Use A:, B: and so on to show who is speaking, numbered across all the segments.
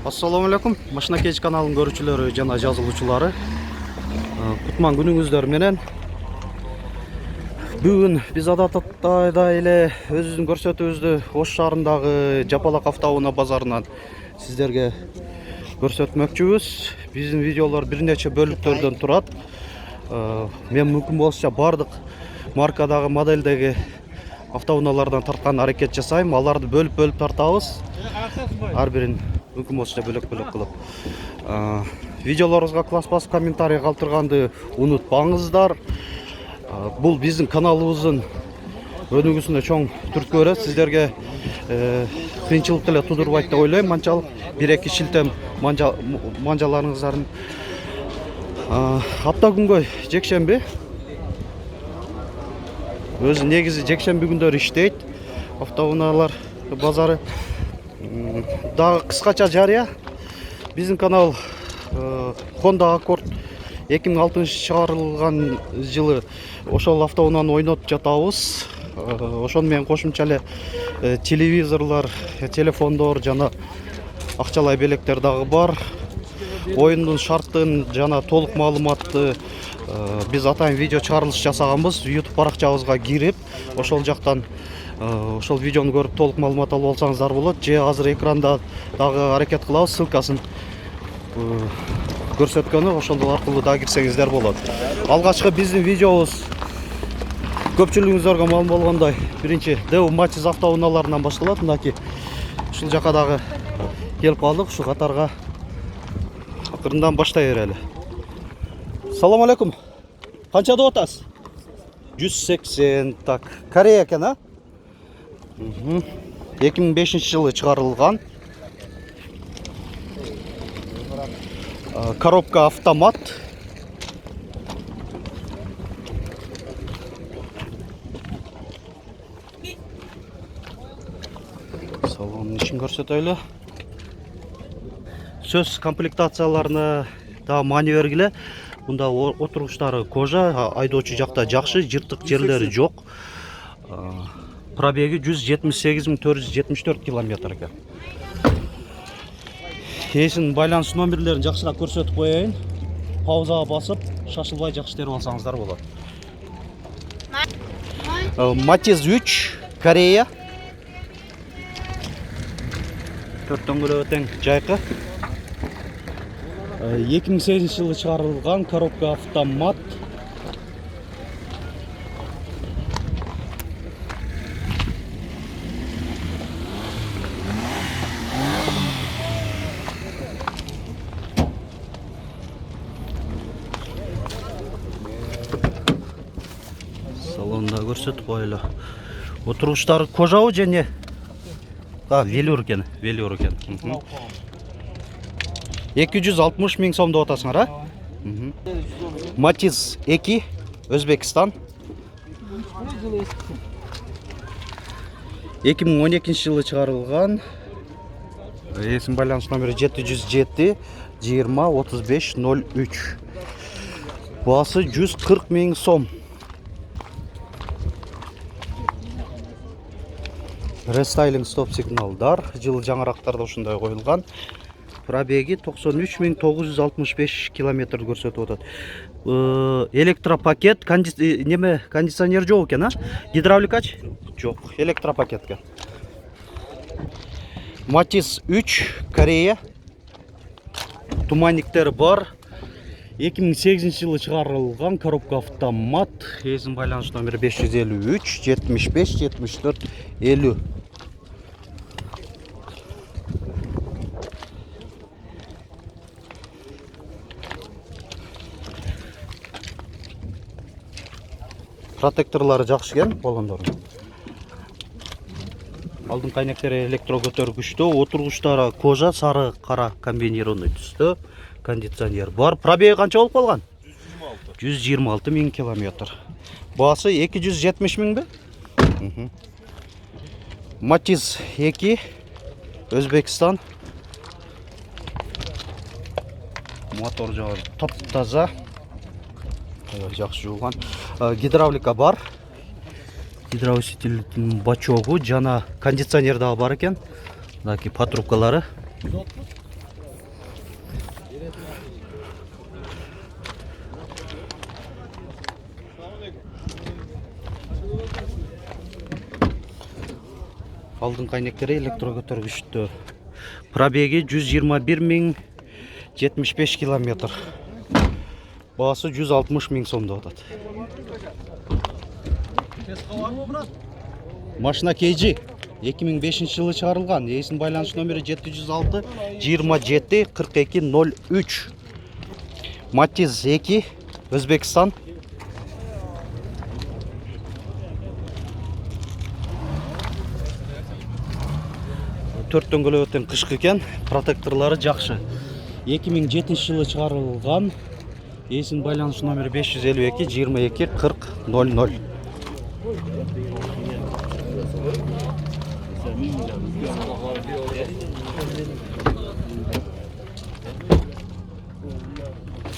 A: Assalamu alaikum. Машина кеч каналын көрүүчүлөрү жана жазылуучулары. Кутман күнүңүздөр менен. Бүгүн биз адатта эле өзүбүздүн көрсөтүүбүздү Ош шаарындагы Жапалак автоунаа базарынан сиздерге көрсөтмөкчүбүз. Биздин видеолор бир нече бөлүктөрдөн турат. Мен мүмкүн болсо бардык маркадагы моделдеги автоунаалардан тарткан аракет жасайм. Аларды бөлүп тартабыз. Ар бирин мүмкүн болсо бөлөк кылып. Видеолорубузга класс басып комментарий калтырганды унутпаңыздар. Бул биздин каналыбыздын өнүгүүсүнө чоң түрткү берет. Сиздерге кыйынчылык деле тудурбайт деп ойлойм. Манчалык 1-2 шилтем манжаларыңыздардын. Апта күнгөй жекшемби. Өзү негизи жекшемби күндөрү иштейт. Автоунаалар базары. Дагы кыскача жарыя. Биздин канал Honda Accord 2006 чыгарылган жылы ошол автоунааны ойнотуп жатабыз. Ошону менен кошумча эле телевизорлор, телефондор жана акчалай белектер дагы бар. Оюндун шарттын жана толук маалыматты биз атайын видео чыгарылыш жасаганбыз. YouTube баракчабызга кирип, ошол жактан ошол видеону көрүп толук маалымат алып алсаңыздар болот. Же азыр экранда дагы аракет кылабыз, ссылкасын көрсөткөнү, ошол аркылуу да кирсеңиздер болот. Алгачкы биздин видеобуз көпчүлүгүңүздөргө маалым болгондой, биринчи Dev Matiz автоунааларынан башталат. Мынакей ушул жака дагы келип калдык. Ушу катарга акырындан баштай берели. Салам алейкум. Канча деп атасыз? 180. Так, Корея экен, а? 2005 жылы чыгарылган. Коробка автомат. Салонун ишин көрсөтөлү. Сөз комплектацияларына да маани бергиле. Мында отургучтары кожа, айдоочу жакта жакшы, жыртык жерлери жок. Пробеги 178.474 километр экен. Эсин байланыш номерлерин жакшыраак көрсөтүп коеюн. Паузага басып, шашылбай жакшы терип алсаңыздар болот. Matiz 3, Корея. Төрттөңгөлөгү тең жайкы. 2008 жылы чыгарылган коробка автомат. Салонда көрсөтүп коелу. Отургучтары кожабы же не? Велюр экен. 260 миң сом деп атасыңар, а? Matiz 2, Өзбекстан. 2012 жылы чыгарылган. Эсин байланыш номери 707 20 35 03. Баасы 140 миң сом. Рестайлинг стоп сигналдар, жылы жаңырактарда ушундай коюлган. Пробеги 93.965 километр көрсөтүп атат. Электропакет, кондиционер жок экен, а? Гидравликач? Жок, электропакет экен. Matiz 3, Корея. Туманниктери бар. 2008 жылы чыгарылган коробка автомат. Эсин байланыш номери 553 75 74 50. Протекторлары жакшы экен болгондордун. Алдын кайнектери электро көтөргүчтүү, отургучтары кожа, сары кара комбинированный түстө, кондиционер бар. Пробеги канча болуп калган? 126 миң километр. Баасы 270 миңби? Matiz 2, Өзбекстан. Мотор жагы топ-таза. Жакшы жуулган. Гидравлика бар. Гидроусилителдин бачогу жана кондиционер дагы бар экен. Мынакей патрубкалары. Алдың қайнектері электрокөтөргүчтүү. Пробеги 121.075 километр. Баасы 160.000 сомдо атат. Машина KG 2005 жылы чыгарылган. Эсин байланыш номери 706 27 42 03. Matiz 2 Өзбекстан. Төрт дөңгөлөктөн кышкы экен, протекторлары жакшы. 2007 жылы чыгарылган. Эсин байланыш номери 552 22 40 00.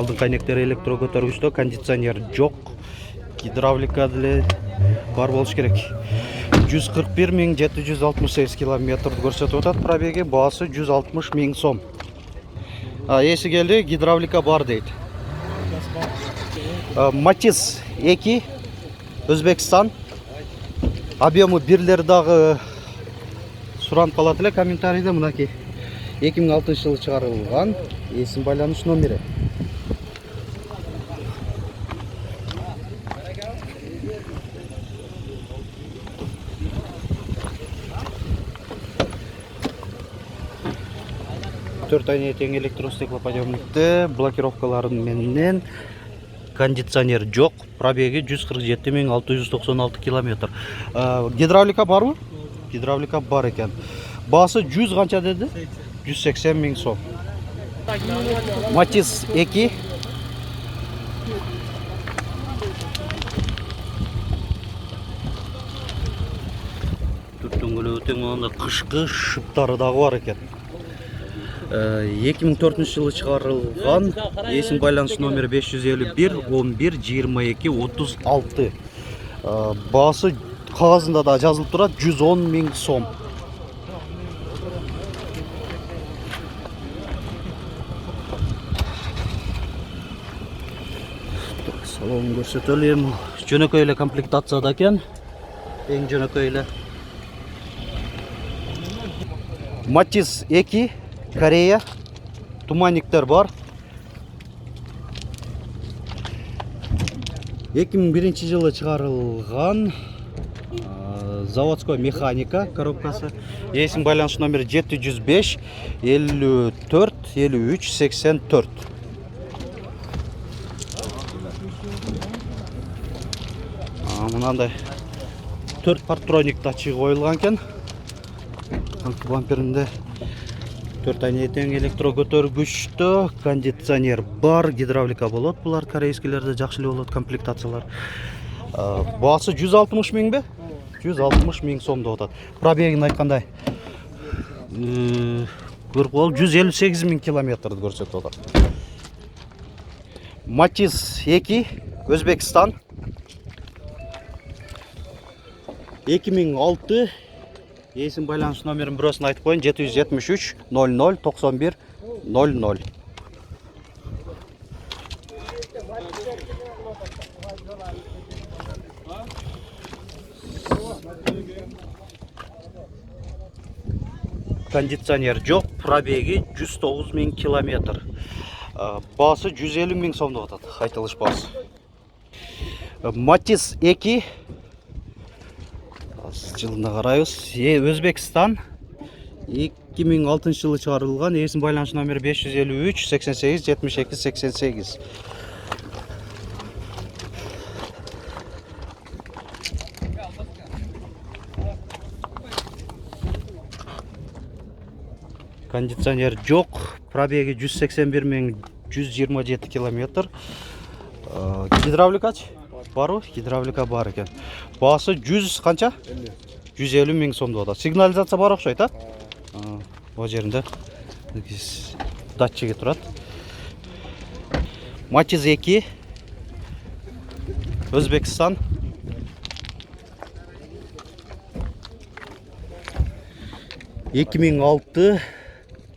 A: Алдың қайнектері электрокөтөргүчтө, кондиционер жок, гидравлика деле бар болуш керек. 141.768 километр көрсөтүп атат. Пробеги, баасы 160.000 сом. Эси келди, гидравлика бар дейт. Matiz 2 Өзбекстан. Объемы бирлер дагы суранып калат эле комментарийде. Мынакей 2006 жылы чыгарылган. Эсин байланыш номери. Төрт айне тең электростеклоподъемникте, блокировкаларын менен, кондиционер жок, пробеги 147.696 километр. Гидравлика барбы? Гидравлика бар экен. Баасы 100 канча деди? 180.000 сом. Matiz 2 Дөңгөлөктүн анда кышкы шыптары дагы бар экен. 2004 жылы чыгарылган. Эсин байланыш номери 551 11 22 36. Баасы кагазында да жазылып турат, 110.000 сом. Салон көрсөтөлүм. Жөнөкөй эле комплектацияда экен. Эң жөнөкөй эле. Matiz 2 Корея. Туманниктер бар. 2001 жылы чыгарылган. Заводской механика коробкасы. Эсин байланыш номери 705 54 53 84. Мынандай 4 партроник датчиги коюлган экен. Бамперинде 4 айне тең электрокөтөргүчтө, кондиционер бар, гидравлика болот. Булар корейскилерде жакшы эле болот комплектациялар. Баасы 160.000 бе? 160.000 сом деп атат. Пробегин айткандай көрүп калып 158.000 километрди көрсөтүп атат. Matiz 2 Өзбекстан. 2006. Эсин байланыш номерин бирөөсүн айтып коеюн. 773 00 91 00. Кондиционер жок, пробеги 109.000 километр. Баасы 150.000 сом деп атат. Айтылыш баасы. Matiz 2 жылына карайбыз. Өзбекстан 2006 жылы чыгарылган. Эсин байланыш номери 553 88 72 88. Кондиционер жок, пробеги 181.127 километр. Гидравликачы барбы? Гидравлика бар экен. Баасы 100 канча? 150.000 сом деп атат. Сигнализация бар окшойт, а? О жеринде датчиги турат. Matiz 2 Өзбекстан. 2006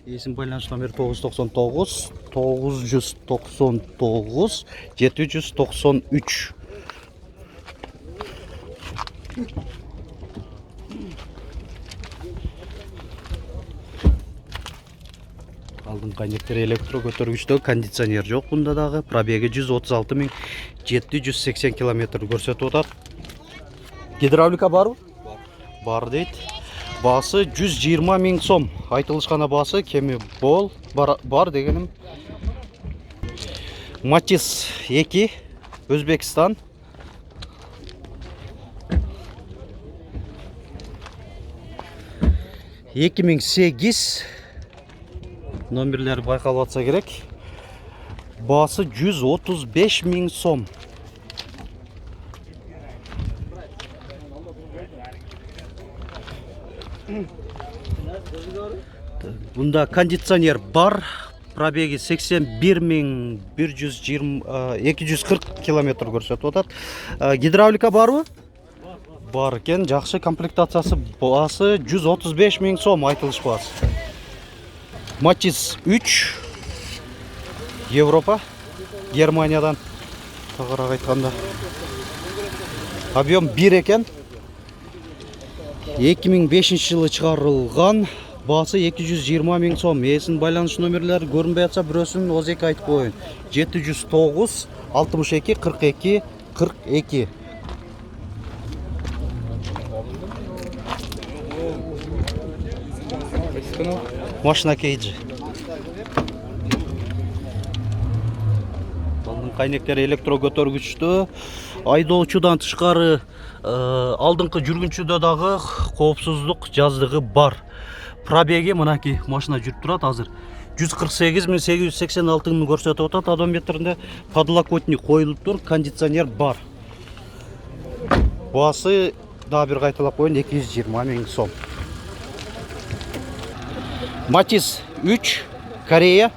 A: Есім байланыш номер 999 999 793. Алдын коннектор электро көтөргүчтө кондиционер жок бунда дагы. Пробеги 136.780 км көрсөтүп атат. Гидравлика барбы? Бар дейт. Басы 120.000 сом. Айтылышкана басы кеми бол бар дегеним. Матис 2 Өзбекстан. Эки миң сегиз номерлери байкалып атса керек. Басы 135.000 сом. Бунда кондиционер бар. Пробеги 81.240 км көрсөтүп атат. Гидравлика барбы? Бар экен, жакшы комплектациясы. Басы 135.000 сом айтылыш басы. Матис 3 Европа, Германиядан тагыраак айтканда. Объем 1 экен. 2005 жылы чыгарылган. Басы 220.000 сом. Эсин байланыш номерлери көрүнбөй атса, бирөөсүн озеки айтып коеюн. 709 62 42 42. Машина кейджи. Кайнектер электро көтөргүчтө. Айдоочудан тышкары алдыңкы жүргүнчүдө дагы коопсуздук жаздыгы бар. Пробеги мынаки машина жүрүп турат азыр. 148.886 көрсөтүп атат. Одометринде подлокотник коюлуп тур, кондиционер бар. Басы да бир кайталап коеюн, 220.000 сом. Матис 3 Корея.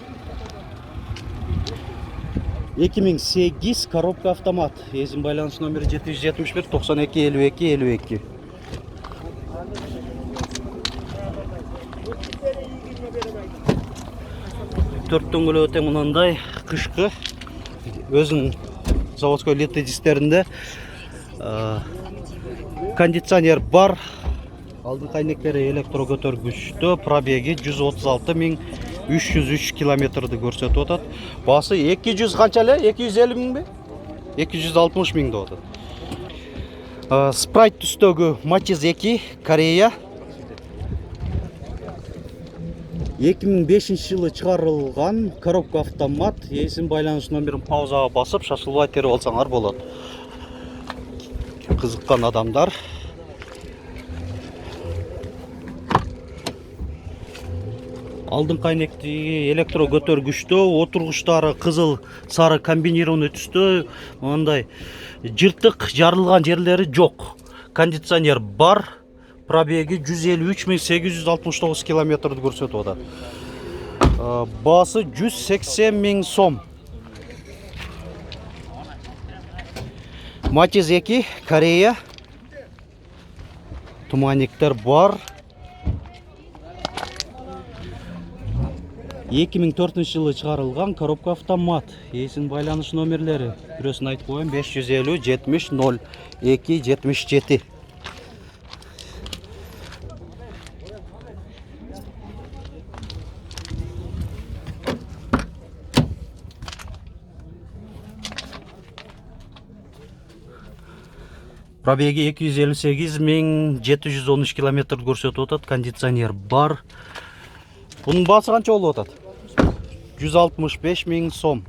A: 2008 коробка автомат. Эсин байланыш номери 771 92 52 52. Төрт дөңгөлөк өтө мынандай кышкы. Өзүнүн заводской литый дистеринде кондиционер бар. Алдын кайнектери электро көтөргүчтө. Пробеги 136.303 километрди көрсөтүп атат. Басы 200 канча эле? 250.000 бе? 260.000 деп атат. Спрайт түстөгү Матис 2 Корея. 2005 жылы чыгарылган коробка автомат. Эсин байланыш номерин паузага басып, шашылбай терип алсаңар болот. Кызыккан адамдар. Алдын кайнекти электро көтөргүчтө, отургучтары кызыл сары комбинированный түстө, мындай жыртык жарылган жерлери жок. Кондиционер бар. Пробеги 153.869 километрди көрсөтүп атат. Басы 180.000 сом. Матис 2 Корея. Туманниктер бар. 2004 жылы чыгарылган коробка автомат. Эсин байланыш номерлери бирөөсүн айтып коеюн, 550 70 02 77. Пробеги 258.713 километр көрсөтүп атат. Кондиционер бар. Bunun bası kança болуп атат? 165.000 сом.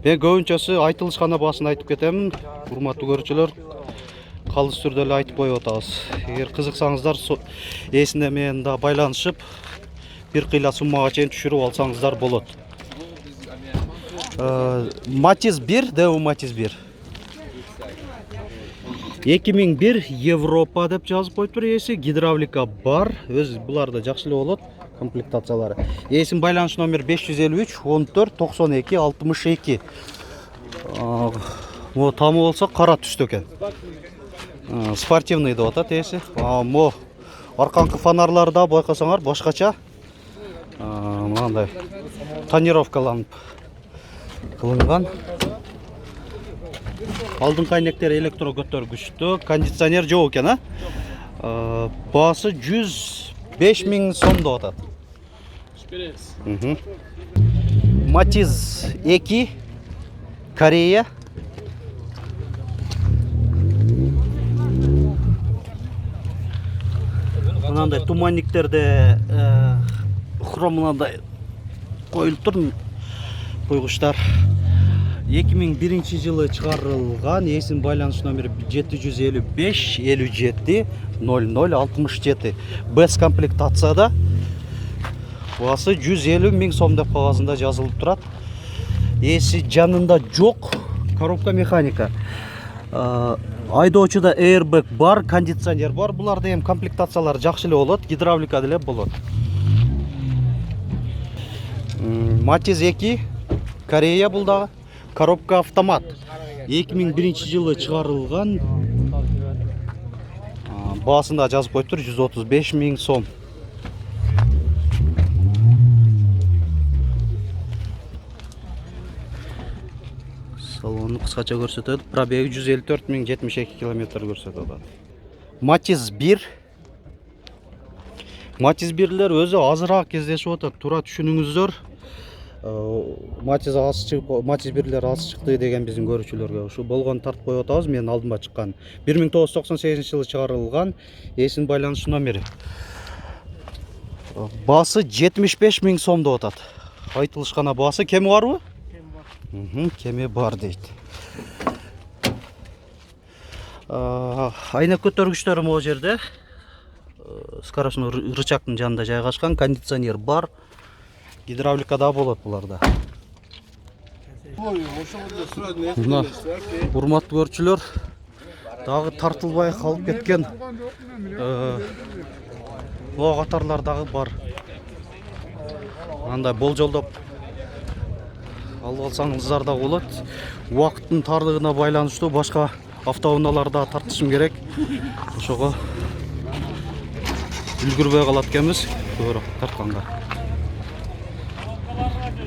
A: Мен көбүнчөсү айтылышкана басын айтып кетемин. Урматтуу көрүүчүлөр, калыс түрдө эле айтып коюп атабыз. Эгер кызыксаңыздар, эсинде менен да байланышып, бир кыйла суммага чейин түшүрүп алсаңыздар болот. Матис 1, Дэу Матис 1. 2001 Европа деп жазып коюптур эси. Гидравлика бар. Өз буларда жакшы эле болот комплектациялары. Эсин байланыш номер 553 14 92 62. Мо тамы болсо кара түстө экен. Спортивный деп атат эси. Мо Арканкы фонарлары да байкасаңар башкача. Мынандай тонировкаланып кылынган. Алдыңкы айнектер электро көтөргүчтүү, кондиционер жок экен, Баасы 105 000 сом деп атат. Матиз 2 Корея. Мынандай туманниктерде хром мынандай коюлуп тур, койгучтар. 2001 жылы чыгарылган, эсин байланыш номери 755 57 00 67. Без комплектацияда. Баасы 150 000 сом деп кагазында жазылып турат. Эси жанында жок, коробка механика. Айдоочуда airbag бар, кондиционер бар. Буларда эми комплектациялар жакшы эле болот, гидравлика деле болот. Матиз 2 Корея бул дагы. Коробка автомат. 2001 жылы чыгарылган. Баасында жазып коюптур 135 000 сом. Салону кыскача көрсөтөт. Пробеги 154 072 км көрсөтөт. Матиз 1. Матиз 1лер өзү азыраак кездешип атат. Туура түшүнүңүздөр. Матиз 1лер аз чыкты деген биздин көрүүчүлөргө ушу болгон тартып коюп атабыз. Менин алдыма чыккан 1998 жылы чыгарылган эсин байланыш номери. Баасы 75 000 сом деп атат. Айтылышкан баасы кеми барбы? Кеми бар дейт. Айнек көтөргүчтөрү могу жерде. Скоростной рычагдын жанында жайгашкан, кондиционер бар. Гидравлика да болот буларда. Урматтуу көрүүчүлөр, дагы тартылбай калып кеткен боо катарлар дагы бар. Андай болжолдоп алып алсаңыздар да болот. Убакыттын тарлыгына байланыштуу башка автоунааларда тартышым керек. Ошого үлгүрбөй калат экенбиз көбүрөөк тартканга.